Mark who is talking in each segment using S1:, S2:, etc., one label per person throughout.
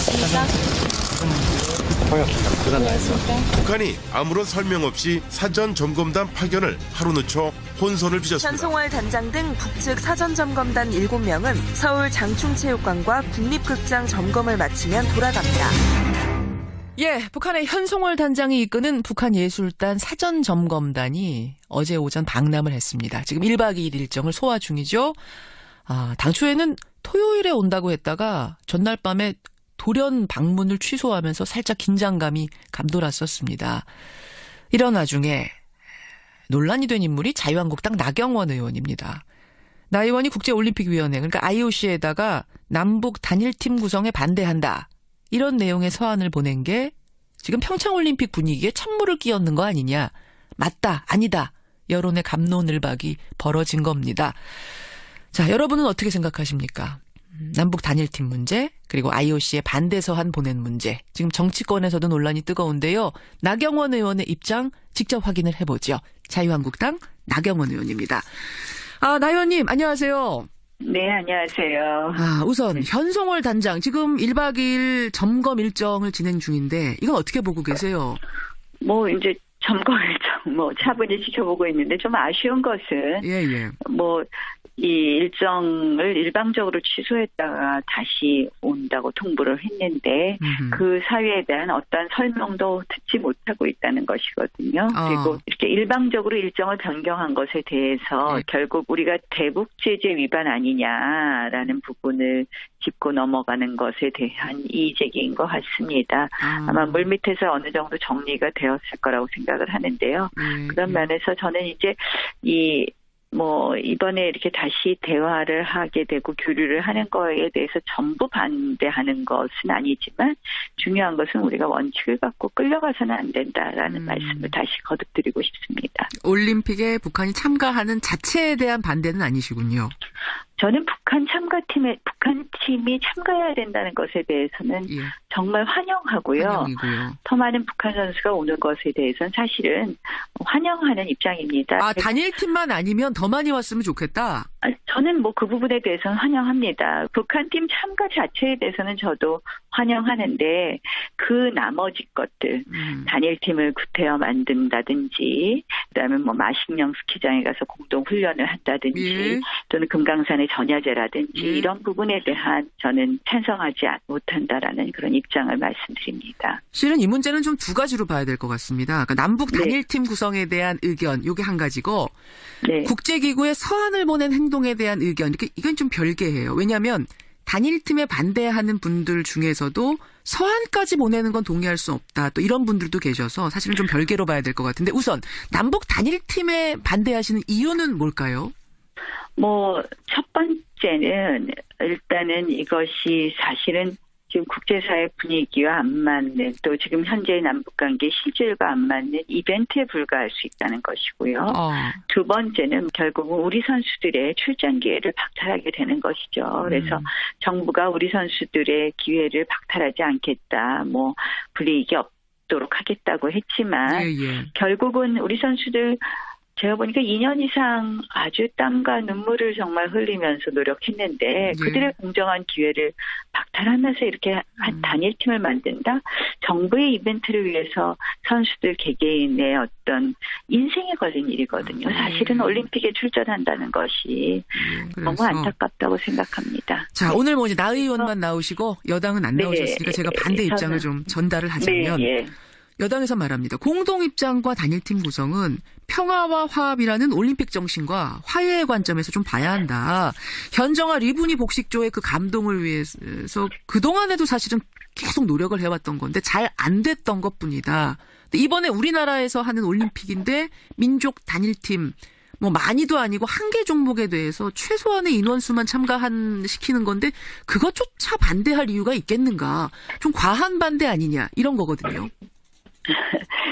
S1: 안녕하십니까?
S2: 반갑습니다. 북한이 아무런 설명 없이 사전 점검단 파견을 하루 늦춰 혼선을 빚었습니다.
S3: 현송월 단장 등 북측 사전 점검단 7명은 서울 장충체육관과 국립극장 점검을 마치면 돌아갑니다.
S1: 예, 북한의 현송월 단장이 이끄는 북한예술단 사전점검단이 어제 오전 방남을 했습니다. 지금 1박 2일 일정을 소화 중이죠. 당초에는 토요일에 온다고 했다가 전날 밤에 돌연 방문을 취소하면서 살짝 긴장감이 감돌았었습니다. 이런 와중에 논란이 된 인물이 자유한국당 나경원 의원입니다. 나 의원이 국제올림픽위원회, 그러니까 IOC에다가 남북 단일팀 구성에 반대한다. 이런 내용의 서한을 보낸 게 지금 평창올림픽 분위기에 찬물을 끼얹는 거 아니냐. 맞다, 아니다. 여론의 갑론을박이 벌어진 겁니다. 자, 여러분은 어떻게 생각하십니까? 남북 단일팀 문제, 그리고 IOC에 반대 서한 보낸 문제. 지금 정치권에서도 논란이 뜨거운데요. 나경원 의원의 입장 직접 확인을 해보죠. 자유한국당 나경원 의원입니다. 나 의원님, 안녕하세요.
S4: 네, 안녕하세요.
S1: 우선 현송월 단장 지금 1박 2일 점검 일정을 진행 중인데 이건 어떻게 보고 계세요?
S4: 이제 점검 일정 차분히 지켜보고 있는데 좀 아쉬운 것은 이 일정을 일방적으로 취소했다가 다시 온다고 통보를 했는데 그 사유에 대한 어떤 설명도 듣지 못하고 있다는 것이거든요. 그리고 이렇게 일방적으로 일정을 변경한 것에 대해서 결국 우리가 대북 제재 위반 아니냐라는 부분을 짚고 넘어가는 것에 대한 이의제기인 것 같습니다. 아마 물밑에서 어느 정도 정리가 되었을 거라고 생각을 하는데요. 그런 면에서 저는 이제 이번에 이렇게 다시 대화를 하게 되고 교류를 하는 거에 대해서 전부 반대하는 것은 아니지만 중요한 것은 우리가 원칙을 갖고 끌려가서는 안 된다라는 말씀을 다시 거듭드리고 싶습니다.
S1: 올림픽에 북한이 참가하는 자체에 대한 반대는 아니시군요.
S4: 저는 북한 팀이 참가해야 된다는 것에 대해서는 정말 환영하고요.
S1: 환영이고요.
S4: 더 많은 북한 선수가 오는 것에 대해서는 사실은 환영하는 입장입니다.
S1: 단일팀만 아니면 더 많이 왔으면 좋겠다?
S4: 저는 그 부분에 대해서는 환영합니다. 북한 팀 참가 자체에 대해서는 저도 환영하는데 그 나머지 것들, 단일팀을 구태여 만든다든지, 그다음에 마식령 스키장에 가서 공동 훈련을 한다든지, 또는 금강산의 전야제라든지 이런 부분에 대한 저는 찬성하지 못한다라는 그런 입장을 말씀드립니다.
S1: 실은 이 문제는 좀 두 가지로 봐야 될 것 같습니다. 그러니까 남북 단일팀 구성에 대한 의견, 이게 한 가지고 국제기구에 서한을 보낸 행동에 대한 의견, 이건 좀 별개예요. 왜냐하면 단일팀에 반대하는 분들 중에서도 서한까지 보내는 건 동의할 수 없다. 또 이런 분들도 계셔서 사실은 좀 별개로 봐야 될 것 같은데 우선 남북 단일팀에 반대하시는 이유는 뭘까요?
S4: 첫 번째는 일단은 이것이 사실은 지금 국제사회 분위기와 안 맞는 또 지금 현재의 남북관계 실질과 안 맞는 이벤트에 불과할 수 있다는 것이고요. 두 번째는 결국은 우리 선수들의 출전 기회를 박탈하게 되는 것이죠. 그래서 정부가 우리 선수들의 기회를 박탈하지 않겠다. 불이익이 없도록 하겠다고 했지만 결국은 우리 선수들 제가 보니까 2년 이상 아주 땀과 눈물을 정말 흘리면서 노력했는데 그들의 공정한 기회를 박탈하면서 이렇게 한 단일팀을 만든다? 정부의 이벤트를 위해서 선수들 개개인의 어떤 인생에 걸린 일이거든요. 사실은 올림픽에 출전한다는 것이 너무 안타깝다고 생각합니다.
S1: 자, 오늘 이제 나 의원만 나오시고 여당은 안 나오셨으니까 제가 반대 입장을 좀 전달을 하자면 여당에서 말합니다. 공동 입장과 단일팀 구성은 평화와 화합이라는 올림픽 정신과 화해의 관점에서 좀 봐야 한다. 현정아 리분이 복식조의 그 감동을 위해서 그동안에도 사실은 계속 노력을 해왔던 건데 잘 안 됐던 것뿐이다. 이번에 우리나라에서 하는 올림픽인데 민족 단일팀 많이도 아니고 한 개 종목에 대해서 최소한의 인원수만 시키는 건데 그것조차 반대할 이유가 있겠는가. 좀 과한 반대 아니냐 이런 거거든요.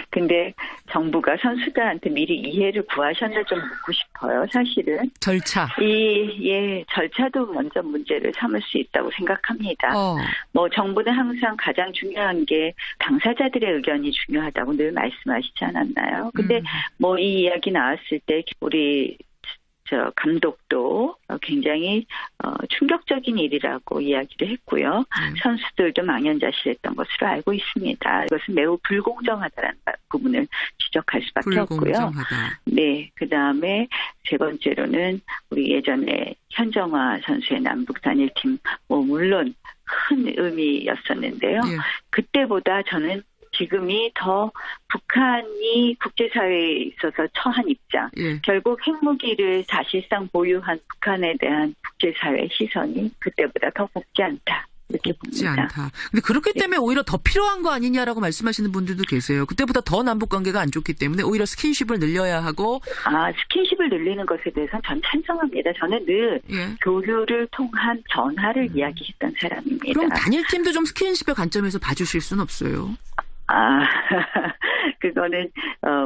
S4: 근데 정부가 선수들한테 미리 이해를 구하셨나 좀 묻고 싶어요. 사실은
S1: 절차.
S4: 절차도 먼저 문제를 삼을 수 있다고 생각합니다. 정부는 항상 가장 중요한 게 당사자들의 의견이 중요하다고 늘 말씀하시지 않았나요? 근데 이 이야기 나왔을 때 우리 감독도 굉장히 충격적인 일이라고 이야기를 했고요. 선수들도 망연자실했던 것으로 알고 있습니다. 이것은 매우 불공정하다는 부분을 지적할 수밖에 없고요.
S1: 불공정하다.
S4: 네, 그다음에 세 번째로는 우리 예전에 현정화 선수의 남북 단일팀 물론 큰 의미였었는데요.
S1: 예.
S4: 그때보다 저는 지금이 더 북한이 국제사회에 있어서 처한 입장,
S1: 예.
S4: 결국 핵무기를 사실상 보유한 북한에 대한 국제사회 시선이 그때보다 더 곱지 않다. 이렇게
S1: 곱지
S4: 봅니다.
S1: 않다. 근데 그렇기 때문에 오히려 더 필요한 거 아니냐라고 말씀하시는 분들도 계세요. 그때보다 더 남북 관계가 안 좋기 때문에 오히려 스킨십을 늘려야 하고.
S4: 스킨십을 늘리는 것에 대해서는 전 찬성합니다. 저는 늘
S1: 예.
S4: 교류를 통한 전화를 이야기했던 사람입니다.
S1: 그럼 단일팀도 좀 스킨십의 관점에서 봐주실 수는 없어요.
S4: 그거는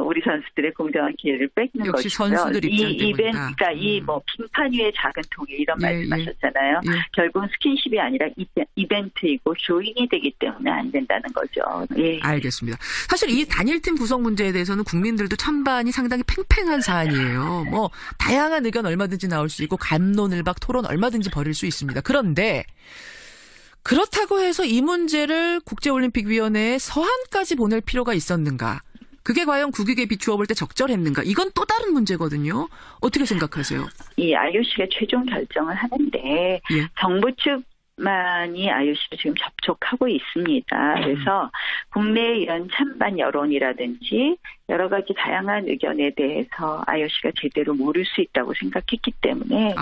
S4: 우리 선수들의 공정한 기회를 뺏는
S1: 역시
S4: 것이고요.
S1: 선수들 입장
S4: 이
S1: 때문이다.
S4: 이벤트가 빙판 위의 작은 통일 이런 말씀하셨잖아요.
S1: 예.
S4: 결국은 스킨십이 아니라 이벤트이고 조잉이 되기 때문에 안 된다는 거죠. 예.
S1: 알겠습니다. 사실 이 단일팀 구성 문제에 대해서는 국민들도 찬반이 상당히 팽팽한 사안이에요. 다양한 의견 얼마든지 나올 수 있고 갑론을박 토론 얼마든지 벌일 수 있습니다. 그런데 그렇다고 해서 이 문제를 국제올림픽위원회에 서한까지 보낼 필요가 있었는가? 그게 과연 국익에 비추어 볼 때 적절했는가? 이건 또 다른 문제거든요. 어떻게 생각하세요?
S4: 이 IOC가 최종 결정을 하는데
S1: 예.
S4: 정부 측만이 IOC를 지금 접촉하고 있습니다. 그래서 국내의 이런 찬반 여론이라든지 여러 가지 다양한 의견에 대해서 IOC가 제대로 모를 수 있다고 생각했기 때문에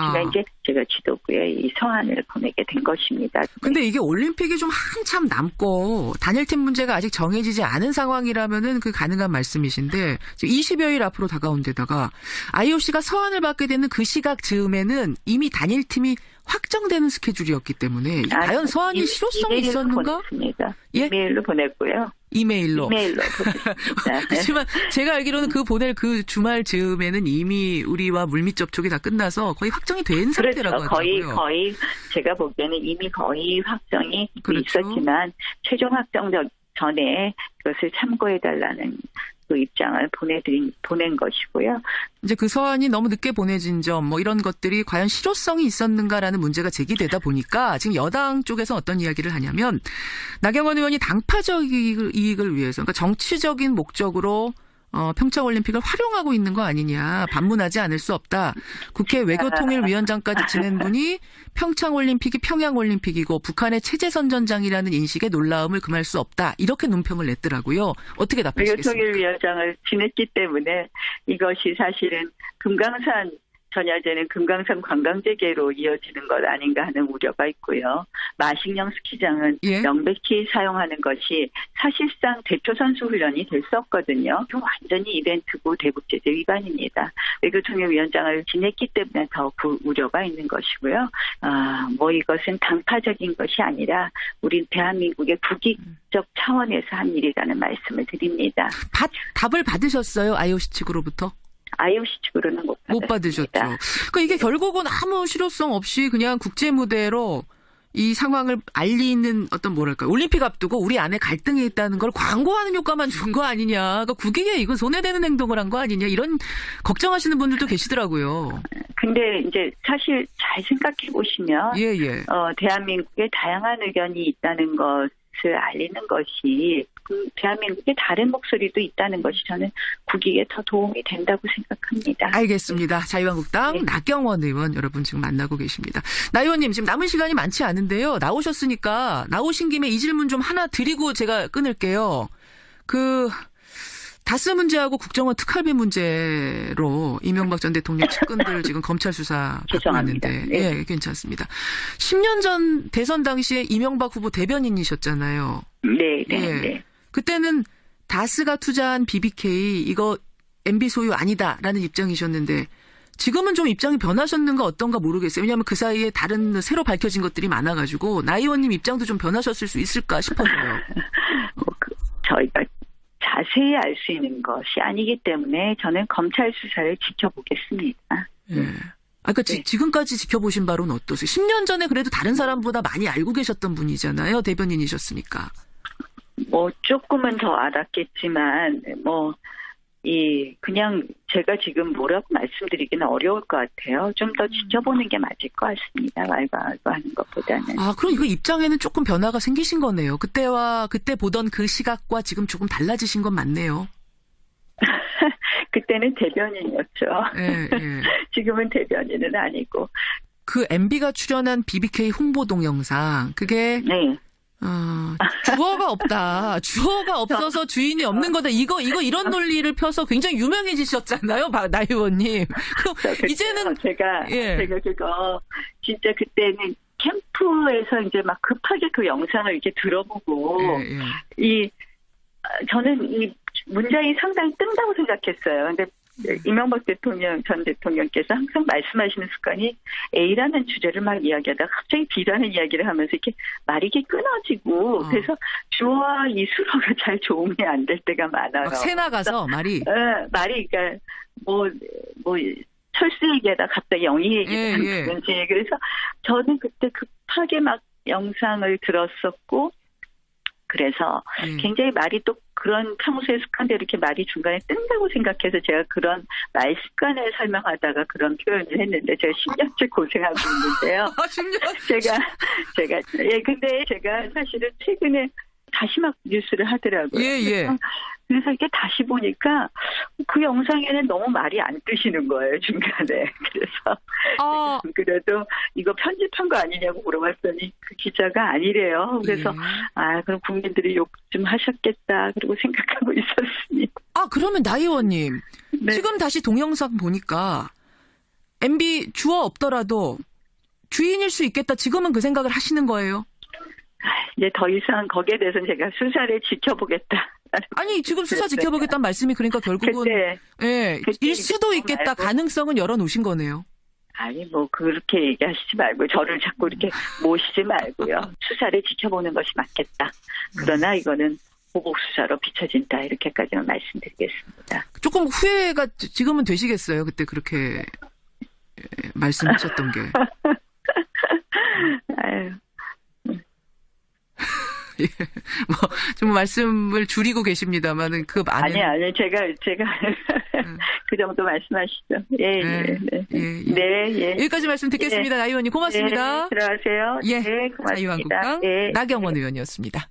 S4: 제가 지도부에 이 서한을 보내게 된 것입니다.
S1: 근데 이게 올림픽이 좀 한참 남고 단일팀 문제가 아직 정해지지 않은 상황이라면은 그 가능한 말씀이신데 20여일 앞으로 다가온 데다가 IOC가 서한을 받게 되는 그 시각 즈음에는 이미 단일팀이 확정되는 스케줄이었기 때문에 과연 서한이 실효성이 있었는가?
S4: 보냈습니다.
S1: 예?
S4: 이메일로 보냈고요.
S1: 이메일로
S4: 보냈습니다.
S1: 그렇지만 제가 알기로는 그 보낼 그 주말 즈음에는 이미 우리와 물밑 접촉이 다 끝나서 거의 확정이 된 상태라고 하더라고요.
S4: 거의 제가 보기에는 이미 거의 확정이
S1: 그렇죠.
S4: 있었지만 최종 확정 전에 그것을 참고해달라는 그 입장을 보낸 것이고요.
S1: 이제 그 서한이 너무 늦게 보내진 점, 이런 것들이 과연 실효성이 있었는가라는 문제가 제기되다 보니까 지금 여당 쪽에서 어떤 이야기를 하냐면 나경원 의원이 당파적 이익을 위해서, 그러니까 정치적인 목적으로 평창올림픽을 활용하고 있는 거 아니냐. 반문하지 않을 수 없다. 국회 외교통일위원장까지 지낸 분이 평창올림픽이 평양올림픽이고 북한의 체제선전장이라는 인식에 놀라움을 금할 수 없다. 이렇게 논평을 냈더라고요. 어떻게 답하시겠습니까?
S4: 외교통일위원장을 지냈기 때문에 이것이 사실은 금강산 전야제는 금강산 관광재개로 이어지는 것 아닌가 하는 우려가 있고요. 마식령 스키장은
S1: 예.
S4: 명백히 사용하는 것이 사실상 대표 선수 훈련이 될 수 없거든요. 완전히 이벤트고 대북제재 위반입니다. 외교통일위원장을 지냈기 때문에 더 그 우려가 있는 것이고요. 이것은 당파적인 것이 아니라 우리 대한민국의 국익적 차원에서 한 일이라는 말씀을 드립니다.
S1: 답을 받으셨어요? IOC 측으로부터?
S4: IOC 측으로는 못
S1: 받으셨죠. 그러니까 이게 결국은 아무 실효성 없이 그냥 국제 무대로 이 상황을 알리는 올림픽 앞두고 우리 안에 갈등이 있다는 걸 광고하는 효과만 준 거 아니냐. 그러니까 국익에 이거 손해되는 행동을 한 거 아니냐. 이런 걱정하시는 분들도 계시더라고요.
S4: 근데 이제 사실 잘 생각해 보시면 대한민국에 다양한 의견이 있다는 것을 알리는 것이 대한민국의 다른 목소리도 있다는 것이 저는 국익에 더 도움이 된다고 생각합니다.
S1: 알겠습니다. 자유한국당 나경원 의원 여러분 지금 만나고 계십니다. 나 의원님 지금 남은 시간이 많지 않은데요. 나오셨으니까 나오신 김에 이 질문 좀 하나 드리고 제가 끊을게요. 다스 문제하고 국정원 특활비 문제로 이명박 전 대통령 측근들 지금 검찰 수사 받고 있는데 예, 괜찮습니다. 10년 전 대선 당시에 이명박 후보 대변인이셨잖아요.
S4: 네.
S1: 그때는 다스가 투자한 BBK 이거 MB 소유 아니다라는 입장이셨는데 지금은 좀 입장이 변하셨는가 어떤가 모르겠어요. 왜냐하면 그 사이에 다른 새로 밝혀진 것들이 많아가지고 나 의원님 입장도 좀 변하셨을 수 있을까 싶어서요.
S4: 저희가 자세히 알 수 있는 것이 아니기 때문에 저는 검찰 수사를 지켜보겠습니다.
S1: 지금까지 지켜보신 바로는 어떠세요? 10년 전에 그래도 다른 사람보다 많이 알고 계셨던 분이잖아요. 대변인이셨으니까.
S4: 조금은 더 알았겠지만 그냥 제가 지금 뭐라고 말씀드리기는 어려울 것 같아요. 좀 더 지켜보는 게 맞을 것 같습니다. 말고 하는 것보다는.
S1: 아, 그럼 이거 입장에는 조금 변화가 생기신 거네요. 그때 보던 그 시각과 지금 조금 달라지신 건 맞네요.
S4: 그때는 대변인이었죠.
S1: 예, 예.
S4: 지금은 대변인은 아니고.
S1: 그 MB가 출연한 BBK 홍보 동영상, 그게
S4: 네.
S1: 주어가 없다. 주어가 없어서 주인이 없는 거다. 이런 논리를 펴서 굉장히 유명해지셨잖아요, 나 의원님. 그럼 이제는
S4: 제가 그거 진짜 그때는 캠프에서 이제 막 급하게 그 영상을 이렇게 들어보고 저는 이 문장이 상당히 뜬다고 생각했어요. 근데 이명박 전 대통령께서 항상 말씀하시는 습관이 A라는 주제를 막 이야기하다가 갑자기 B라는 이야기를 하면서 이렇게 말이 이렇게 끊어지고 그래서 주어와 이 수어가 잘 조응이 안 될 때가 많아요.
S1: 막 새 나가서 말이.
S4: 말이 그러니까 뭐 철수 얘기하다 갑자기 영희 얘기를 하는지 그래서 저는 그때 급하게 막 영상을 들었었고 그래서 굉장히 말이 또 그런 평소의 습관대로 이렇게 말이 중간에 뜬다고 생각해서 제가 그런 말 습관을 설명하다가 그런 표현을 했는데 제가 10년째 고생하고 있는데요. 10년? 근데 제가 사실은 최근에 다시 막 뉴스를 하더라고요. 그래서 이렇게 다시 보니까 그 영상에는 너무 말이 안 뜨시는 거예요, 중간에. 그래서 그래도 이거 편집한 거 아니냐고 물어봤더니 그 기자가 아니래요. 그래서 그럼 국민들이 욕 좀 하셨겠다. 그리고 생각하고 있었습니다.
S1: 그러면 나 의원님. 지금 다시 동영상 보니까 MB 주어 없더라도 주인일 수 있겠다. 지금은 그 생각을 하시는 거예요?
S4: 이제 더 이상 거기에 대해서는 제가 수사를 지켜보겠다.
S1: 아니 지금 수사 지켜보겠다는 말씀이 그러니까 결국은 일 수도 있겠다. 가능성은 열어놓으신 거네요.
S4: 아니 뭐 그렇게 얘기하시지 말고 저를 자꾸 이렇게 모시지 말고요. 수사를 지켜보는 것이 맞겠다. 그러나 이거는 보복 수사로 비춰진다. 이렇게까지만 말씀드리겠습니다.
S1: 조금 후회가 지금은 되시겠어요? 그때 그렇게 말씀하셨던 게.
S4: 아유.
S1: 좀 말씀을 줄이고 계십니다만은 그 안에
S4: 아니 제가 그 정도 말씀하시죠.
S1: 여기까지 말씀 듣겠습니다. 나 의원님 고맙습니다.
S4: 들어가세요. 고맙습니다.
S1: 자유한국당 나경원 의원이었습니다.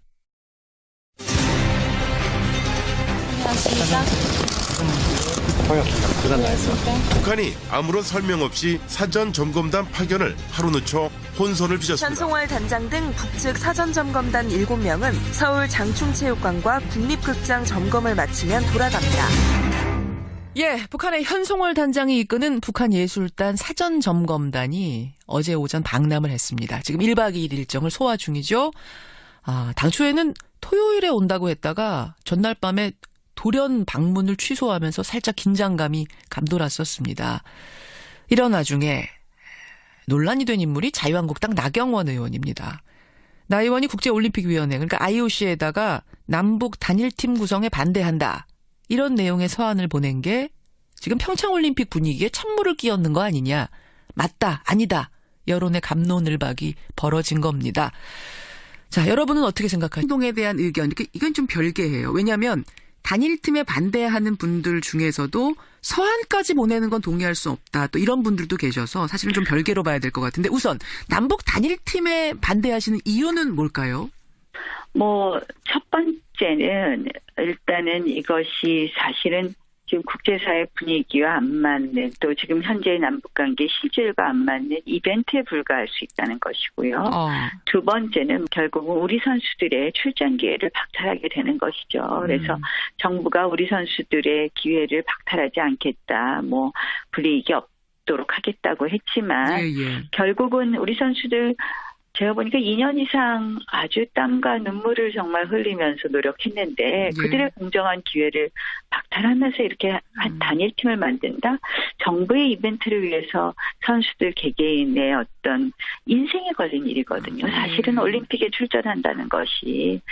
S2: 북한이 아무런 설명 없이 사전 점검단 파견을 하루 늦춰 혼선을 빚었습니다.
S3: 현송월 단장 등 북측 사전 점검단 7명은 서울 장충체육관과 국립극장 점검을 마치면 돌아갑니다.
S1: 북한의 현송월 단장이 이끄는 북한예술단 사전점검단이 어제 오전 방남을 했습니다. 지금 1박 2일 일정을 소화 중이죠. 당초에는 토요일에 온다고 했다가 전날 밤에 돌연 방문을 취소하면서 살짝 긴장감이 감돌았었습니다. 이런 와중에 논란이 된 인물이 자유한국당 나경원 의원입니다. 나 의원이 국제올림픽위원회 그러니까 IOC에다가 남북 단일팀 구성에 반대한다. 이런 내용의 서한을 보낸 게 지금 평창올림픽 분위기에 찬물을 끼얹는 거 아니냐. 맞다, 아니다. 여론의 갑론을박이 벌어진 겁니다. 자, 여러분은 어떻게 생각하세요? 행동에 대한 의견. 이건 좀 별개예요. 왜냐하면 단일팀에 반대하는 분들 중에서도 서한까지 보내는 건 동의할 수 없다. 또 이런 분들도 계셔서 사실은 좀 별개로 봐야 될 것 같은데 우선 남북 단일팀에 반대하시는 이유는 뭘까요?
S4: 첫 번째는 일단은 이것이 사실은 지금 국제사회 분위기와 안 맞는 또 지금 현재의 남북관계 실질과 안 맞는 이벤트에 불과할 수 있다는 것이고요. 두 번째는 결국은 우리 선수들의 출전 기회를 박탈하게 되는 것이죠. 그래서 정부가 우리 선수들의 기회를 박탈하지 않겠다. 불이익이 없도록 하겠다고 했지만 결국은 우리 선수들 제가 보니까 2년 이상 아주 땀과 눈물을 정말 흘리면서 노력했는데 그들의 공정한 기회를 박탈하면서 이렇게 한 단일팀을 만든다? 정부의 이벤트를 위해서 선수들 개개인의 어떤 인생에 걸린 일이거든요. 사실은 올림픽에 출전한다는 것이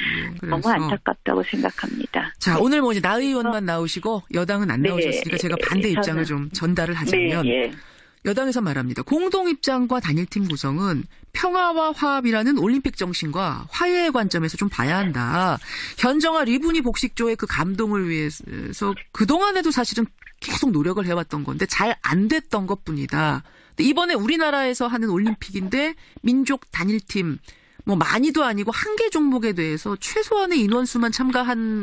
S4: 너무 안타깝다고 생각합니다.
S1: 자, 오늘 이제 나 의원만 나오시고 여당은 안 나오셨으니까 제가 반대 입장을 좀 전달을 하자면 여당에서 말합니다. 공동 입장과 단일팀 구성은 평화와 화합이라는 올림픽 정신과 화해의 관점에서 좀 봐야 한다. 현정아 리브니 복식조의 그 감동을 위해서 그동안에도 사실은 계속 노력을 해왔던 건데 잘 안 됐던 것뿐이다. 근데 이번에 우리나라에서 하는 올림픽인데 민족 단일팀 뭐 많이도 아니고 한 개 종목에 대해서 최소한의 인원수만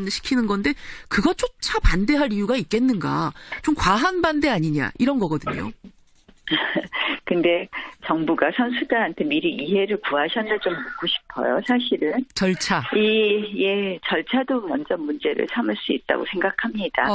S1: 시키는 건데 그것조차 반대할 이유가 있겠는가. 좀 과한 반대 아니냐 이런 거거든요.
S4: 근데 정부가 선수들한테 미리 이해를 구하셨나 좀 묻고 싶어요. 사실은
S1: 절차.
S4: 절차도 먼저 문제를 삼을 수 있다고 생각합니다.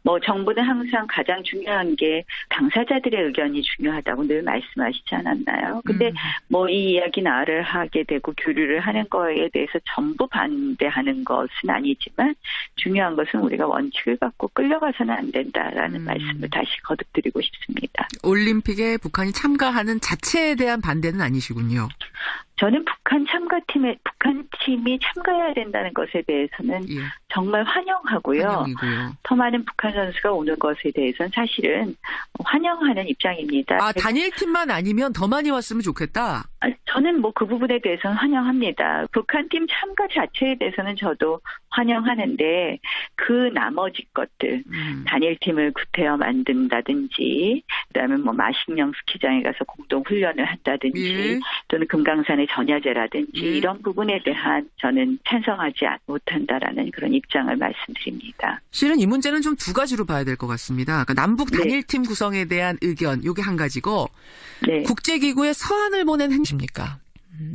S4: 뭐 정부는 항상 가장 중요한 게 당사자들의 의견이 중요하다고 늘 말씀하시지 않았나요? 근데 뭐 이 이야기 나를 하게 되고 교류를 하는 거에 대해서 전부 반대하는 것은 아니지만 중요한 것은 우리가 원칙을 갖고 끌려가서는 안 된다라는 말씀을 다시 거듭드리고 싶습니다.
S1: 올림픽에 북한이 참가하는 자체에 대한 반대는 아니시군요.
S4: 저는 북한 팀이 참가해야 된다는 것에 대해서는 정말 환영하고요.
S1: 환영이고요.
S4: 더 많은 북한 선수가 오는 것에 대해서는 사실은 환영하는 입장입니다.
S1: 단일팀만 아니면 더 많이 왔으면 좋겠다.
S4: 저는 뭐 그 부분에 대해서는 환영합니다. 북한 팀 참가 자체에 대해서는 저도 환영하는데 그 나머지 것들 단일팀을 구태여 만든다든지 그다음에 뭐 마식령 스키장에 가서 공동 훈련을 한다든지 또는 금강산의 전야제라든지 이런 부분에 대한 저는 찬성하지 못한다라는 그런 입장을 말씀드립니다.
S1: 실은 이 문제는 좀 두 가지로 봐야 될 것 같습니다. 그러니까 남북 단일팀 구성에 대한 의견, 이게 한 가지고 국제기구에 서한을 보낸 행위입니까?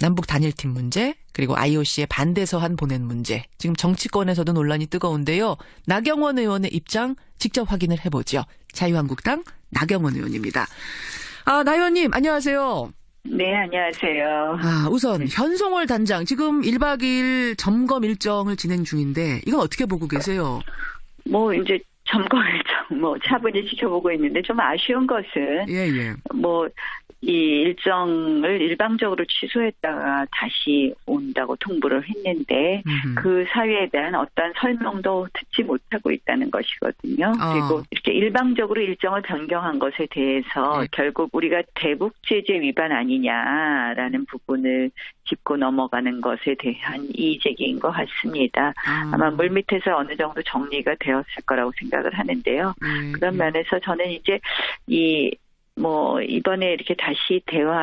S1: 남북 단일팀 문제, 그리고 IOC에 반대 서한 보낸 문제. 지금 정치권에서도 논란이 뜨거운데요. 나경원 의원의 입장 직접 확인을 해보죠. 자유한국당 나경원 의원입니다. 나 의원님 안녕하세요.
S4: 네, 안녕하세요.
S1: 우선 현송월 단장 지금 1박 2일 점검 일정을 진행 중인데 이건 어떻게 보고 계세요?
S4: 뭐 이제 점검 일정 차분히 지켜보고 있는데 좀 아쉬운 것은 이 일정을 일방적으로 취소했다가 다시 온다고 통보를 했는데 그 사유에 대한 어떠한 설명도 듣지 못하고 있다는 것이거든요. 그리고 이렇게 일방적으로 일정을 변경한 것에 대해서 결국 우리가 대북 제재 위반 아니냐라는 부분을 짚고 넘어가는 것에 대한 이의제기인 것 같습니다. 아마 물밑에서 어느 정도 정리가 되었을 거라고 생각을 하는데요. 그런 면에서 저는 이제 이번에 이렇게 다시 대화